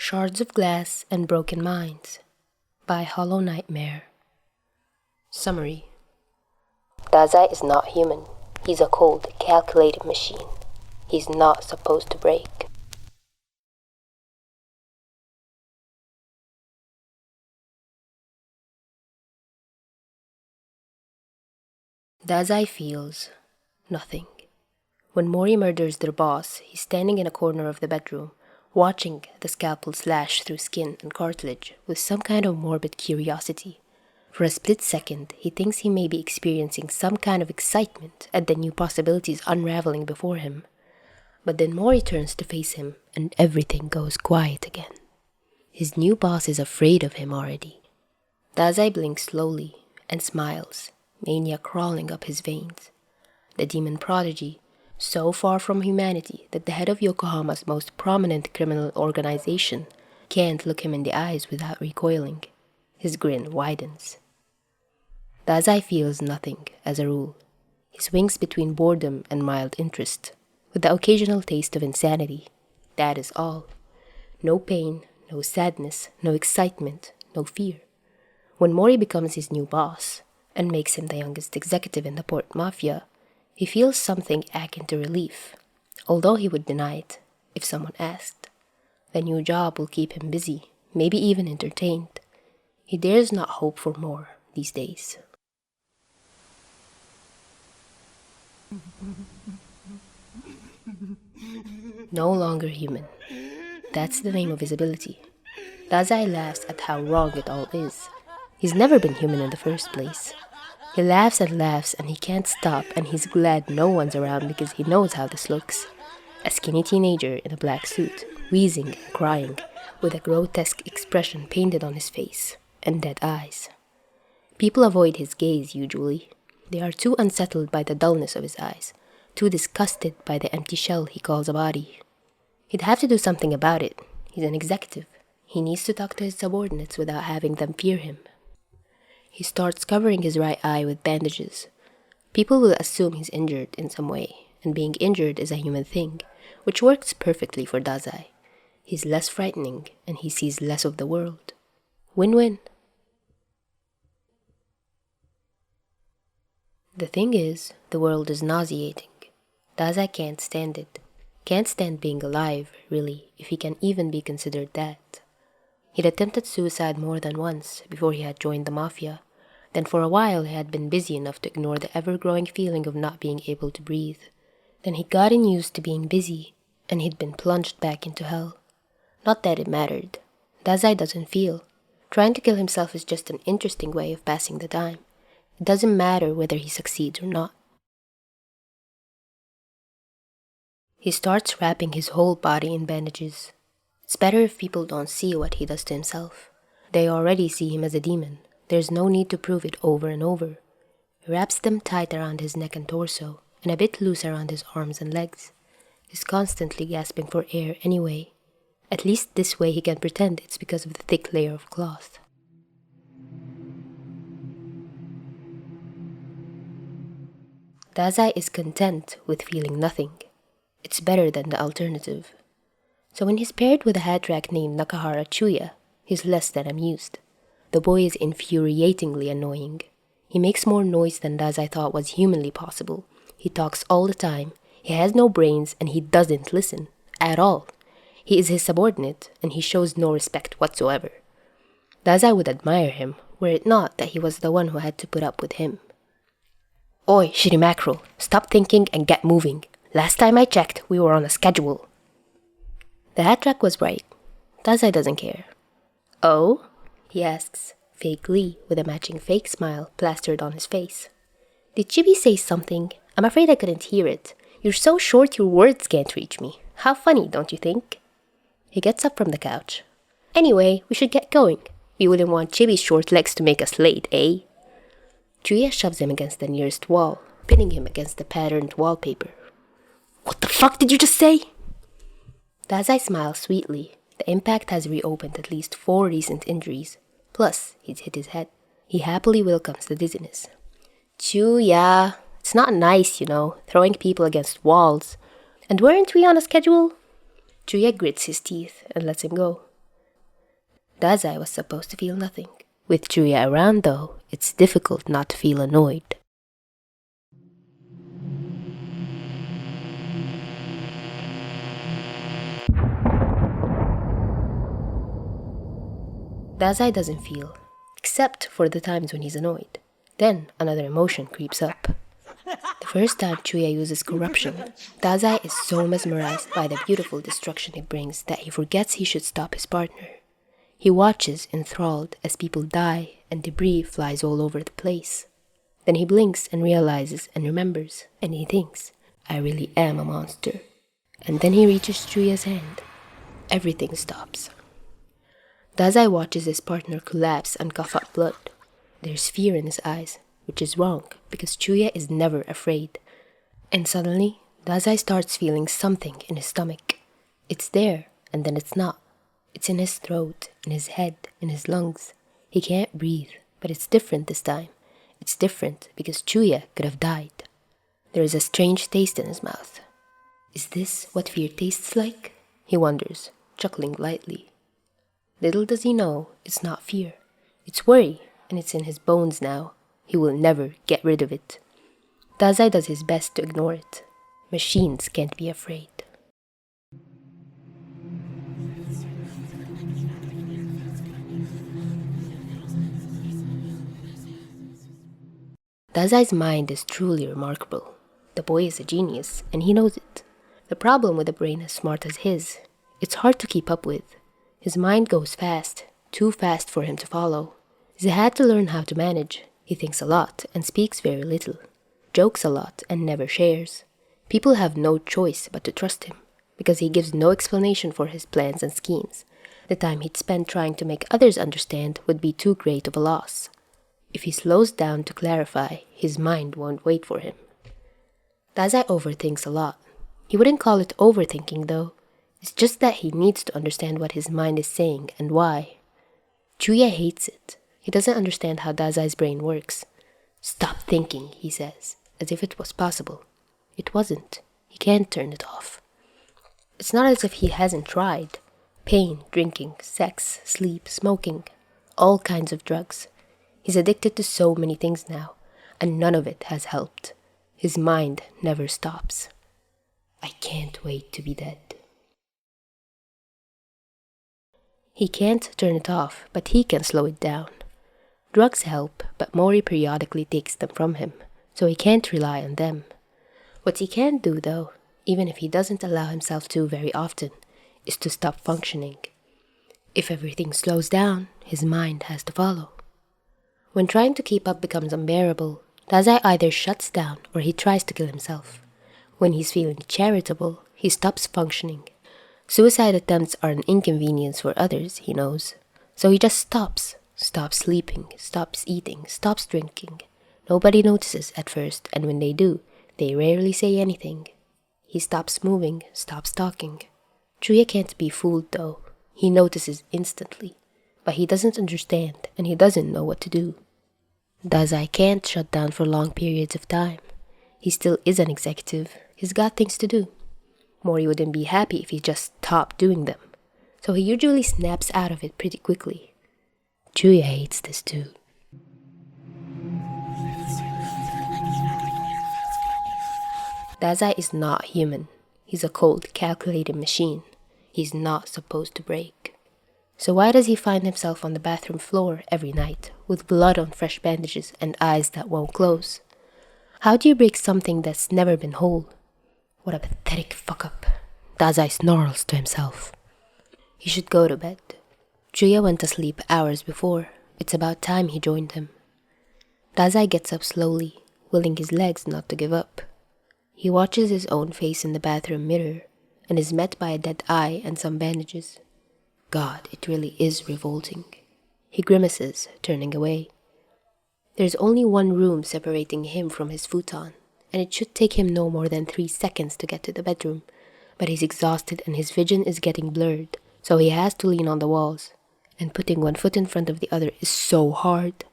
Shards of Glass and Broken Minds by HollowNightmare. Summary. Dazai is not human. He's a cold, calculated machine. He's not supposed to break. Dazai feels nothing. When Mori murders their boss, he's standing in a corner of the bedroom, watching the scalpel slash through skin and cartilage with some kind of morbid curiosity. For a split second, he thinks he may be experiencing some kind of excitement at the new possibilities unraveling before him. But then Mori turns to face him, and everything goes quiet again. His new boss is afraid of him already. Dazai blinks slowly and smiles, mania crawling up his veins. The demon prodigy, so far from humanity that the head of Yokohama's most prominent criminal organization can't look him in the eyes without recoiling. His grin widens. Dazai feels nothing, as a rule. He swings between boredom and mild interest, with the occasional taste of insanity. That is all. No pain, no sadness, no excitement, no fear. When Mori becomes his new boss, and makes him the youngest executive in the Port Mafia, he feels something akin to relief, although he would deny it if someone asked. The new job will keep him busy, maybe even entertained. He dares not hope for more these days. No longer human. That's the name of his ability. Dazai laughs at how wrong it all is. He's never been human in the first place. He laughs and he can't stop, and he's glad no one's around because he knows how this looks. A skinny teenager in a black suit, wheezing and crying, with a grotesque expression painted on his face, and dead eyes. People avoid his gaze usually. They are too unsettled by the dullness of his eyes, too disgusted by the empty shell he calls a body. He'd have to do something about it. He's an executive. He needs to talk to his subordinates without having them fear him. He starts covering his right eye with bandages. People will assume he's injured in some way, and being injured is a human thing, which works perfectly for Dazai. He's less frightening, and he sees less of the world. Win-win. The thing is, the world is nauseating. Dazai can't stand it. Can't stand being alive, really, if he can even be considered that. He'd attempted suicide more than once before he had joined the Mafia. Then for a while he had been busy enough to ignore the ever-growing feeling of not being able to breathe. Then he'd gotten used to being busy, and he'd been plunged back into hell. Not that it mattered. Dazai doesn't feel. Trying to kill himself is just an interesting way of passing the time. It doesn't matter whether he succeeds or not. He starts wrapping his whole body in bandages. It's better if people don't see what he does to himself. They already see him as a demon. There's no need to prove it over and over. He wraps them tight around his neck and torso, and a bit loose around his arms and legs. He's constantly gasping for air anyway. At least this way he can pretend it's because of the thick layer of cloth. Dazai is content with feeling nothing. It's better than the alternative. So when he's paired with a hat-rack named Nakahara Chuuya, he's less than amused. The boy is infuriatingly annoying. He makes more noise than Dazai thought was humanly possible. He talks all the time. He has no brains, and he doesn't listen. At all. He is his subordinate, and he shows no respect whatsoever. Dazai would admire him, were it not that he was the one who had to put up with him. Oi, shitty mackerel, stop thinking and get moving. Last time I checked, we were on a schedule. The hat-rack was right. Dazai doesn't care. Oh? He asks, fake glee with a matching fake smile plastered on his face. Did Chibi say something? I'm afraid I couldn't hear it. You're so short your words can't reach me. How funny, don't you think? He gets up from the couch. Anyway, we should get going. We wouldn't want Chibi's short legs to make us late, eh? Chuuya shoves him against the nearest wall, pinning him against the patterned wallpaper. What the fuck did you just say? Dazai smiles sweetly. The impact has reopened at least 4 recent injuries. Plus, he's hit his head. He happily welcomes the dizziness. Chuuya, it's not nice, throwing people against walls. And weren't we on a schedule? Chuuya grits his teeth and lets him go. Dazai was supposed to feel nothing. With Chuuya around though, it's difficult not to feel annoyed. Dazai doesn't feel, except for the times when he's annoyed. Then another emotion creeps up. The first time Chuuya uses corruption, Dazai is so mesmerized by the beautiful destruction it brings that he forgets he should stop his partner. He watches enthralled as people die and debris flies all over the place. Then he blinks and realizes and remembers, and he thinks, I really am a monster. And then he reaches Chuuya's hand. Everything stops. Dazai watches his partner collapse and cough up blood. There's fear in his eyes, which is wrong because Chuuya is never afraid. And suddenly, Dazai starts feeling something in his stomach. It's there, and then it's not. It's in his throat, in his head, in his lungs. He can't breathe, but it's different this time. It's different because Chuuya could have died. There is a strange taste in his mouth. Is this what fear tastes like? He wonders, chuckling lightly. Little does he know, it's not fear. It's worry, and it's in his bones now. He will never get rid of it. Dazai does his best to ignore it. Machines can't be afraid. Dazai's mind is truly remarkable. The boy is a genius, and he knows it. The problem with a brain as smart as his, it's hard to keep up with. His mind goes fast, too fast for him to follow. He's had to learn how to manage. He thinks a lot and speaks very little, jokes a lot and never shares. People have no choice but to trust him, because he gives no explanation for his plans and schemes. The time he'd spend trying to make others understand would be too great of a loss. If he slows down to clarify, his mind won't wait for him. Dazai overthinks a lot. He wouldn't call it overthinking though. It's just that he needs to understand what his mind is saying and why. Chuuya hates it. He doesn't understand how Dazai's brain works. Stop thinking, he says, as if it was possible. It wasn't. He can't turn it off. It's not as if he hasn't tried. Pain, drinking, sex, sleep, smoking, all kinds of drugs. He's addicted to so many things now, and none of it has helped. His mind never stops. I can't wait to be dead. He can't turn it off, but he can slow it down. Drugs help, but Mori periodically takes them from him, so he can't rely on them. What he can do, though, even if he doesn't allow himself to very often, is to stop functioning. If everything slows down, his mind has to follow. When trying to keep up becomes unbearable, Dazai either shuts down or he tries to kill himself. When he's feeling charitable, he stops functioning. Suicide attempts are an inconvenience for others, he knows. So he just stops sleeping, stops eating, stops drinking. Nobody notices at first, and when they do, they rarely say anything. He stops moving, stops talking. Chuuya can't be fooled though. He notices instantly. But he doesn't understand, and he doesn't know what to do. Dazai can't shut down for long periods of time. He still is an executive. He's got things to do. Mori wouldn't be happy if he just stopped doing them. So he usually snaps out of it pretty quickly. Chuuya hates this too. Dazai is not human. He's a cold, calculated machine. He's not supposed to break. So why does he find himself on the bathroom floor every night, with blood on fresh bandages and eyes that won't close? How do you break something that's never been whole? What a pathetic fuck-up. Dazai snarls to himself. He should go to bed. Chuuya went to sleep hours before. It's about time he joined him. Dazai gets up slowly, willing his legs not to give up. He watches his own face in the bathroom mirror, and is met by a dead eye and some bandages. God, it really is revolting. He grimaces, turning away. There's only one room separating him from his futon, and it should take him no more than 3 seconds to get to the bedroom, but he's exhausted and his vision is getting blurred, so he has to lean on the walls, and putting one foot in front of the other is so hard.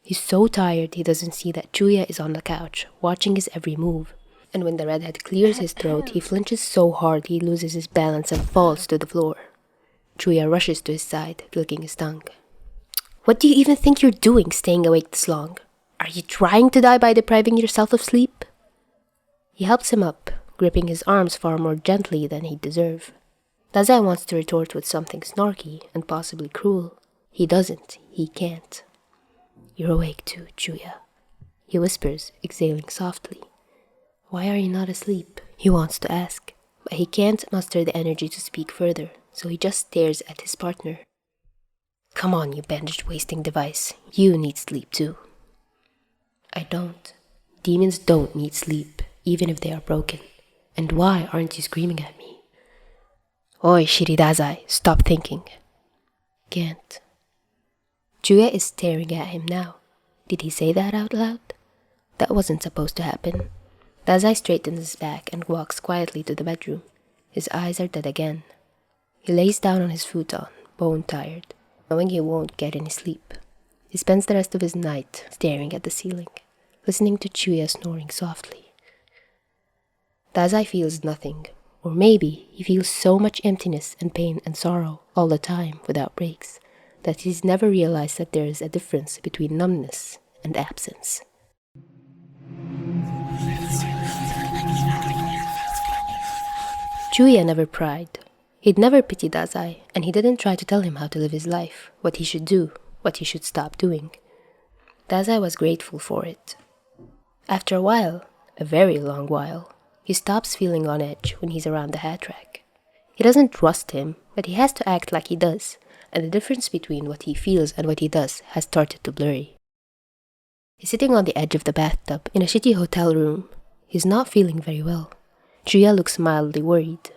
He's so tired he doesn't see that Chuuya is on the couch, watching his every move, and when the redhead clears his throat, he flinches so hard he loses his balance and falls to the floor. Chuuya rushes to his side, clicking his tongue. What do you even think you're doing staying awake this long? Are you trying to die by depriving yourself of sleep? He helps him up, gripping his arms far more gently than he'd deserve. Dazai wants to retort with something snarky and possibly cruel. He doesn't. He can't. You're awake too, Chuuya, he whispers, exhaling softly. Why are you not asleep? He wants to ask, but he can't muster the energy to speak further, so he just stares at his partner. Come on, you bandage-wasting device. You need sleep too. I don't. Demons don't need sleep, even if they are broken. And why aren't you screaming at me? Oi, shitty Dazai, stop thinking. Can't. Chuuya is staring at him now. Did he say that out loud? That wasn't supposed to happen. Dazai straightens his back and walks quietly to the bedroom. His eyes are dead again. He lays down on his futon, bone-tired, knowing he won't get any sleep. He spends the rest of his night staring at the ceiling, listening to Chuuya snoring softly. Dazai feels nothing, or maybe he feels so much emptiness and pain and sorrow all the time without breaks, that he's never realized that there is a difference between numbness and absence. Chuuya never pried. He'd never pitied Dazai, and he didn't try to tell him how to live his life, what he should do, what he should stop doing. Dazai was grateful for it. After a while, a very long while, he stops feeling on edge when he's around the hat rack. He doesn't trust him, but he has to act like he does, and the difference between what he feels and what he does has started to blurry. He's sitting on the edge of the bathtub in a shitty hotel room. He's not feeling very well. Chuuya looks mildly worried.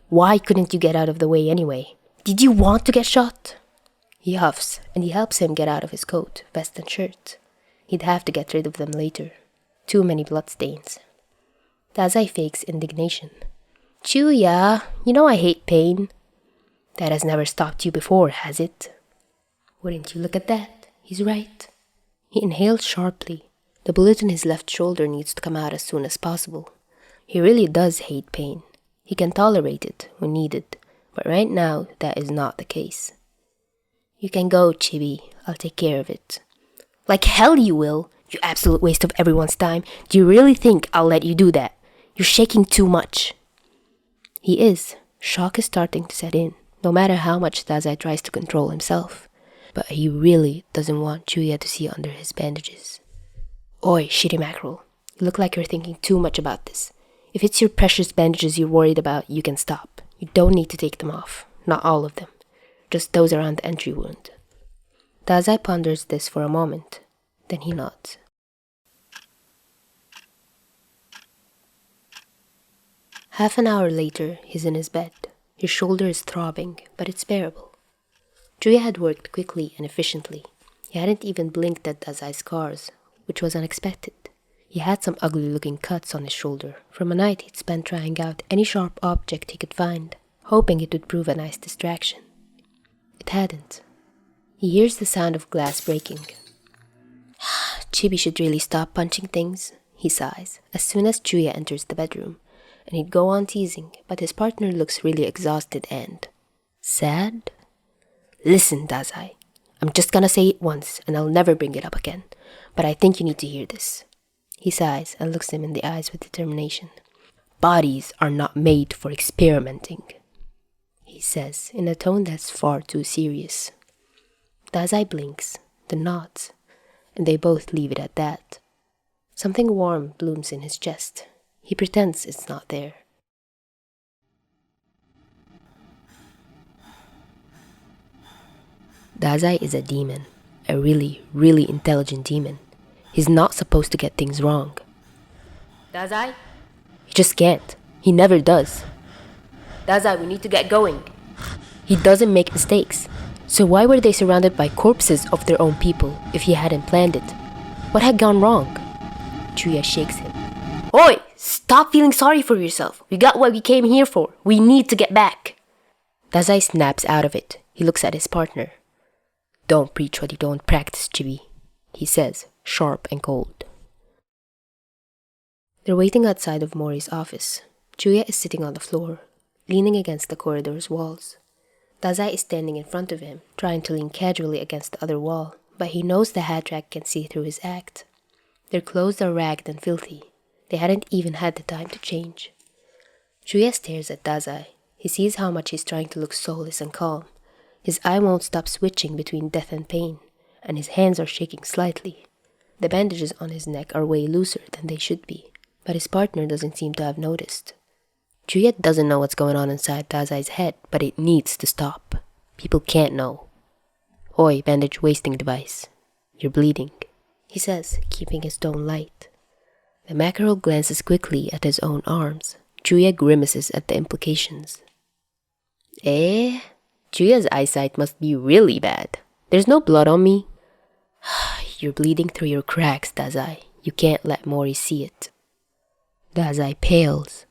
Why couldn't you get out of the way anyway? Did you want to get shot? He huffs, and he helps him get out of his coat, vest and shirt. He'd have to get rid of them later. Too many bloodstains. Dazai fakes indignation. Chuuya, you know I hate pain. That has never stopped you before, has it? Wouldn't you look at that? He's right. He inhales sharply. The bullet in his left shoulder needs to come out as soon as possible. He really does hate pain. He can tolerate it when needed, but right now that is not the case. You can go, Chibi. I'll take care of it. Like hell you will, you absolute waste of everyone's time. Do you really think I'll let you do that? You're shaking too much. He is. Shock is starting to set in, no matter how much Dazai tries to control himself. But he really doesn't want Chuuya to see under his bandages. Oi, shitty mackerel. You look like you're thinking too much about this. If it's your precious bandages you're worried about, you can stop. You don't need to take them off. Not all of them. Just those around the entry wound. Dazai ponders this for a moment. Then he nods. Half an hour later, he's in his bed. His shoulder is throbbing, but it's bearable. Chuuya had worked quickly and efficiently. He hadn't even blinked at Dazai's scars, which was unexpected. He had some ugly-looking cuts on his shoulder from a night he'd spent trying out any sharp object he could find, hoping it would prove a nice distraction. It hadn't. He hears the sound of glass breaking. Chibi should really stop punching things, he sighs, as soon as Chuuya enters the bedroom, and he'd go on teasing, but his partner looks really exhausted and... sad? Listen, Dazai. I'm just gonna say it once, and I'll never bring it up again, but I think you need to hear this. He sighs and looks him in the eyes with determination. Bodies are not made for experimenting, he says in a tone that's far too serious. Dazai blinks, then nods, and they both leave it at that. Something warm blooms in his chest. He pretends it's not there. Dazai is a demon, a really, really intelligent demon. He's not supposed to get things wrong. Dazai? He just can't. He never does. Dazai, we need to get going. He doesn't make mistakes. So why were they surrounded by corpses of their own people if he hadn't planned it? What had gone wrong? Chuuya shakes him. Oi! Stop feeling sorry for yourself. We got what we came here for. We need to get back. Dazai snaps out of it. He looks at his partner. Don't preach what you don't practice, Chibi, he says, sharp and cold. They're waiting outside of Mori's office. Chuuya is sitting on the floor, leaning against the corridor's walls. Dazai is standing in front of him, trying to lean casually against the other wall, but he knows the hat rack can see through his act. Their clothes are ragged and filthy. They hadn't even had the time to change. Chuuya stares at Dazai. He sees how much he's trying to look soulless and calm. His eye won't stop switching between death and pain, and his hands are shaking slightly. The bandages on his neck are way looser than they should be, but his partner doesn't seem to have noticed. Chuuya doesn't know what's going on inside Dazai's head, but it needs to stop. People can't know. "Oi, bandage wasting device. You're bleeding," he says, keeping his tone light. The mackerel glances quickly at his own arms. Chuuya grimaces at the implications. Eh? Chuuya's eyesight must be really bad. There's no blood on me. You're bleeding through your cracks, Dazai. You can't let Mori see it. Dazai pales.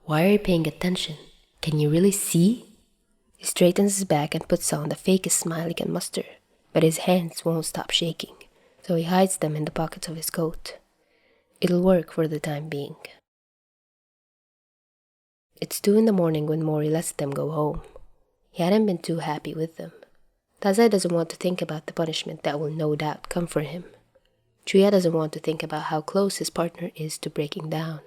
Why are you paying attention? Can you really see? He straightens his back and puts on the fakest smile he can muster, but his hands won't stop shaking, so he hides them in the pockets of his coat. It'll work for the time being. It's 2 in the morning when Mori lets them go home. He hadn't been too happy with them. Dazai doesn't want to think about the punishment that will no doubt come for him. Chuuya doesn't want to think about how close his partner is to breaking down.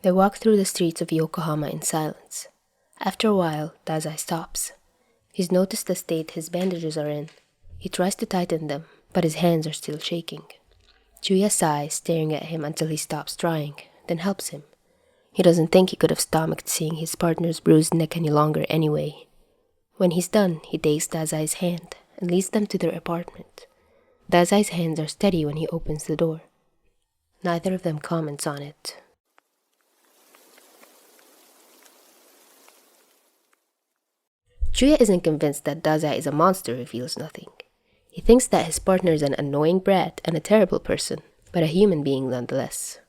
They walk through the streets of Yokohama in silence. After a while, Dazai stops. He's noticed the state his bandages are in. He tries to tighten them, but his hands are still shaking. Chuuya sighs, staring at him until he stops trying, then helps him. He doesn't think he could have stomached seeing his partner's bruised neck any longer anyway. When he's done, he takes Dazai's hand and leads them to their apartment. Dazai's hands are steady when he opens the door. Neither of them comments on it. Chuuya isn't convinced that Dazai is a monster who feels nothing. He thinks that his partner is an annoying brat and a terrible person, but a human being nonetheless.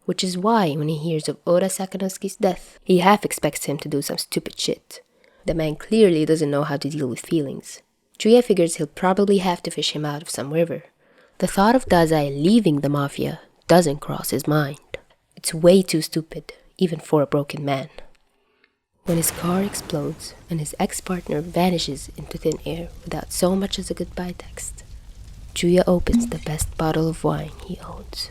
Which is why, when he hears of Ora Sakanosuke's death, he half expects him to do some stupid shit. The man clearly doesn't know how to deal with feelings. Chuuya figures he'll probably have to fish him out of some river. The thought of Dazai leaving the mafia doesn't cross his mind. It's way too stupid, even for a broken man. When his car explodes and his ex-partner vanishes into thin air without so much as a goodbye text, Chuuya opens the best bottle of wine he owns.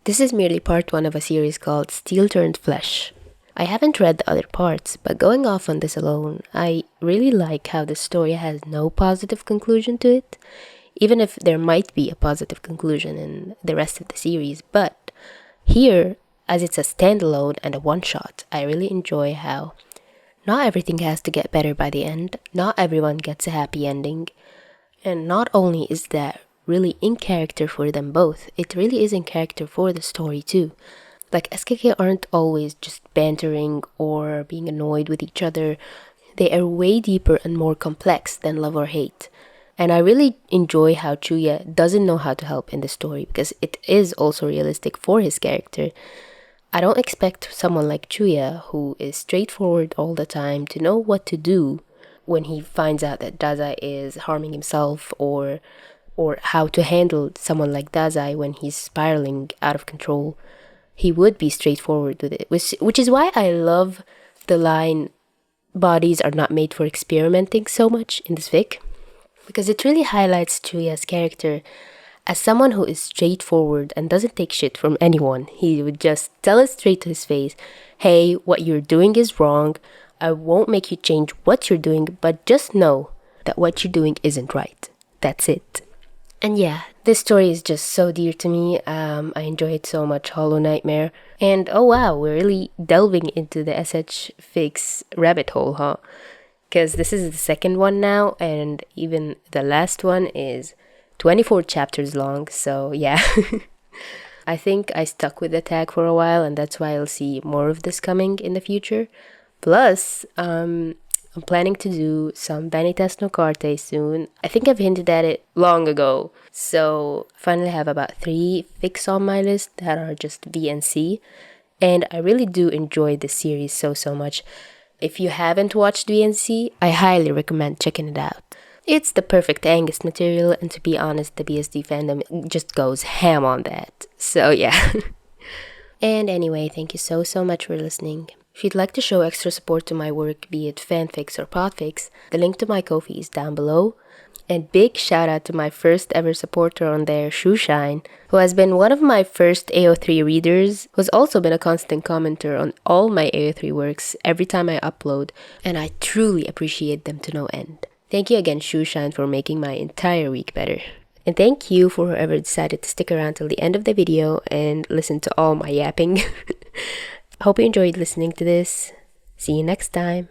This is merely part 1 of a series called Steel Turned Flesh. I haven't read the other parts, but going off on this alone, I really like how the story has no positive conclusion to it, even if there might be a positive conclusion in the rest of the series. But here, as it's a standalone and a one-shot, I really enjoy how not everything has to get better by the end, not everyone gets a happy ending, and not only is that really in character for them both, it really is in character for the story too. Like, SKK aren't always just bantering or being annoyed with each other. They are way deeper and more complex than love or hate. And I really enjoy how Chuuya doesn't know how to help in the story, because it is also realistic for his character. I don't expect someone like Chuuya, who is straightforward all the time, to know what to do when he finds out that Dazai is harming himself, or how to handle someone like Dazai when he's spiraling out of control. He would be straightforward with it, which is why I love the line, "Bodies are not made for experimenting" so much in this fic, because it really highlights Chuuya's character as someone who is straightforward and doesn't take shit from anyone. He would just tell it straight to his face, "Hey, what you're doing is wrong. I won't make you change what you're doing, but just know that what you're doing isn't right. That's it." And yeah, this story is just so dear to me. I enjoy it so much, HollowNightmare. And oh wow, we're really delving into the SH fics rabbit hole, huh? Because this is the second one now, and even the last one is 24 chapters long, so yeah. I think I stuck with the tag for a while, and that's why I'll see more of this coming in the future. Plus, I'm planning to do some Vanitas no Carte soon. I think I've hinted at it long ago. So, finally have about 3 fics on my list that are just VNC. And I really do enjoy this series so much. If you haven't watched VNC, I highly recommend checking it out. It's the perfect Angus material, and to be honest, the BSD fandom just goes ham on that. So yeah. And anyway, thank you so much for listening. If you'd like to show extra support to my work, be it fanfics or podfics, the link to my Ko-fi is down below. And big shout out to my first ever supporter on there, Shushine, who has been one of my first AO3 readers, who's also been a constant commenter on all my AO3 works every time I upload, and I truly appreciate them to no end. Thank you again, Shushine, for making my entire week better. And thank you for whoever decided to stick around till the end of the video and listen to all my yapping. I hope you enjoyed listening to this. See you next time.